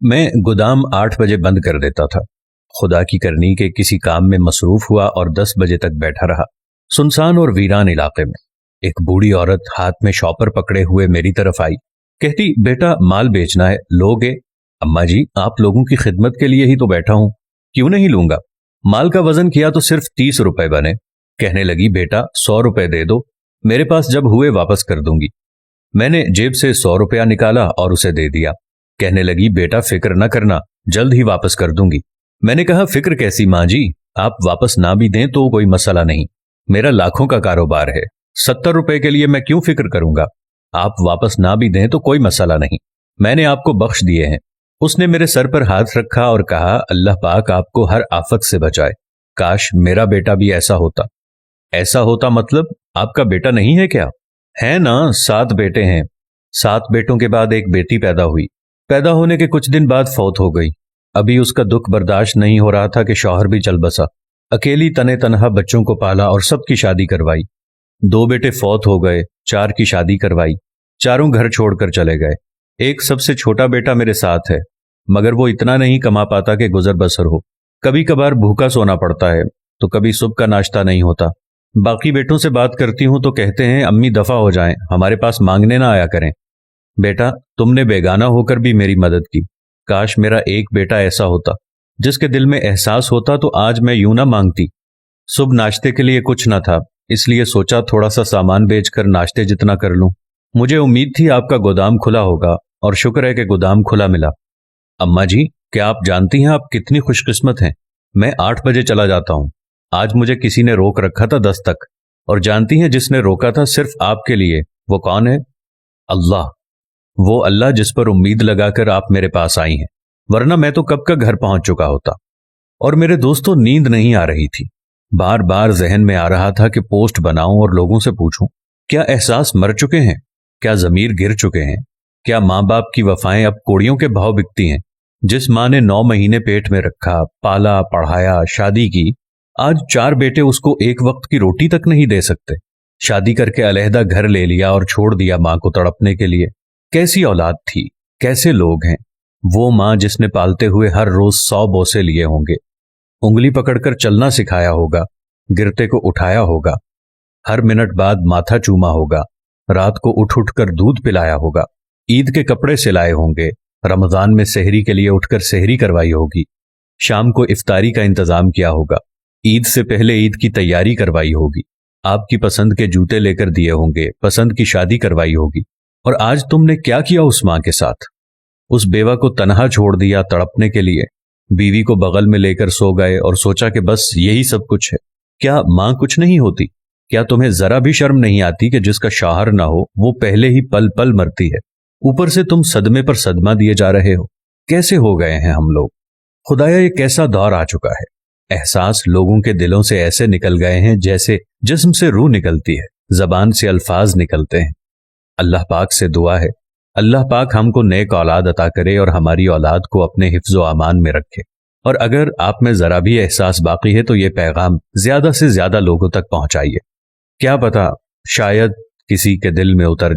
मैं गोदाम 8 बजे बंद कर देता था। खुदा की करनी के किसी काम में मसरूफ हुआ और 10 बजे तक बैठा रहा। सुनसान और वीरान इलाके में एक बूढ़ी औरत हाथ में शॉपर पकड़े हुए मेरी तरफ आई। कहती, बेटा माल बेचना है, लोगे? अम्मा जी, आप लोगों की खिदमत के लिए ही तो बैठा हूं, क्यों नहीं लूंगा। माल का वजन किया तो सिर्फ 30 रुपए बने। कहने लगी, बेटा 100 रुपए दे दो, मेरे पास जब हुए वापस कर दूंगी। मैंने जेब से 100 रुपया निकाला और उसे दे दिया। कहने लगी, बेटा फिक्र न करना, जल्द ही वापस कर दूंगी। मैंने कहा, फिक्र कैसी माँ जी, आप वापस ना भी दें तो कोई मसला नहीं, मेरा लाखों का कारोबार है, 70 रुपए के लिए मैं क्यों फिक्र करूंगा। आप वापस ना भी दें तो कोई मसला नहीं, मैंने आपको बख्श दिए हैं। उसने मेरे सर पर हाथ रखा और कहा, अल्लाह पाक आपको हर आफत से बचाए, काश मेरा बेटा भी ऐसा होता। ऐसा होता मतलब आपका बेटा नहीं है क्या? है ना, 7 बेटे हैं। 7 बेटों के बाद एक बेटी पैदा हुई। पैदा होने के कुछ दिन बाद फौत हो गई। अभी उसका दुख बर्दाश्त नहीं हो रहा था कि शौहर भी चल बसा। अकेली तने तनहा बच्चों को पाला और सबकी शादी करवाई। 2 बेटे फौत हो गए, 4 की शादी करवाई, चारों घर छोड़कर चले गए। एक सबसे छोटा बेटा मेरे साथ है, मगर वो इतना नहीं कमा पाता कि गुजर बसर हो। कभी कभार भूखा सोना पड़ता है, तो कभी सुबह का नाश्ता नहीं होता। बाकी बेटों से बात करती हूं तो कहते हैं, अम्मी दफा हो जाएं, हमारे पास मांगने ना आया करें। बेटा, तुमने बेगाना होकर भी मेरी मदद की, काश मेरा एक बेटा ऐसा होता जिसके दिल में एहसास होता तो आज मैं यूं ना मांगती। सुबह नाश्ते के लिए कुछ ना था, इसलिए सोचा थोड़ा सा सामान बेचकर नाश्ते जितना कर लूं। मुझे उम्मीद थी आपका गोदाम खुला होगा और शुक्र है कि गोदाम खुला मिला। अम्मा जी, क्या आप जानती हैं आप कितनी खुशकिस्मत हैं? मैं 8 बजे चला जाता हूं, आज मुझे किसी ने रोक रखा था 10 तक, और जानती हैं जिसने रोका था सिर्फ आपके लिए, वो कौन है? अल्लाह। वो अल्लाह जिस पर उम्मीद लगाकर आप मेरे पास आई हैं, वरना मैं तो कब का घर पहुंच चुका होता। और मेरे दोस्तों, नींद नहीं आ रही थी। बार बार जहन में आ रहा था कि पोस्ट बनाऊं और लोगों से पूछूं, क्या एहसास मर चुके हैं? क्या जमीर गिर चुके हैं? क्या माँ बाप की वफाएं अब कोड़ियों के भाव बिकती हैं? जिस माँ ने 9 महीने पेट में रखा, पाला, पढ़ाया, शादी की, आज 4 बेटे उसको एक वक्त की रोटी तक नहीं दे सकते। शादी करके अलहदा घर ले लिया और छोड़ दिया माँ को तड़पने के लिए। कैसी औलाद थी, कैसे लोग हैं। वो माँ जिसने पालते हुए हर रोज 100 बोसे लिए होंगे, उंगली पकड़कर चलना सिखाया होगा, गिरते को उठाया होगा, हर मिनट बाद माथा चूमा होगा, रात को उठ उठ कर दूध पिलाया होगा, ईद के कपड़े सिलाए होंगे, रमजान में सेहरी के लिए उठकर सेहरी करवाई होगी, शाम को इफ्तारी का इंतजाम किया होगा, ईद से पहले ईद की तैयारी करवाई होगी, आपकी पसंद के जूते लेकर दिए होंगे, पसंद की शादी करवाई होगी। और आज तुमने क्या किया उस माँ के साथ? उस बेवा को तनहा छोड़ दिया तड़पने के लिए, बीवी को बगल में लेकर सो गए और सोचा कि बस यही सब कुछ है। क्या माँ कुछ नहीं होती? क्या तुम्हें जरा भी शर्म नहीं आती कि जिसका शौहर ना हो वो पहले ही पल पल मरती है? ऊपर से तुम सदमे पर सदमा दिए जा रहे हो। कैसे हो गए हैं हम लोग? खुदाया, ये कैसा दौर आ चुका है। एहसास लोगों के दिलों से ऐसे निकल गए हैं जैसे जिस्म से रूह निकलती है, जबान से अल्फाज निकलते हैं। अल्लाह पाक से दुआ है, अल्लाह पाक हमको नेक औलाद अता करे और हमारी औलाद को अपने हिफ्ज़ो अमान में रखे। और अगर आप में जरा भी एहसास बाकी है तो ये पैगाम ज्यादा से ज्यादा लोगों तक पहुंचाइए। क्या पता शायद किसी के दिल में उतर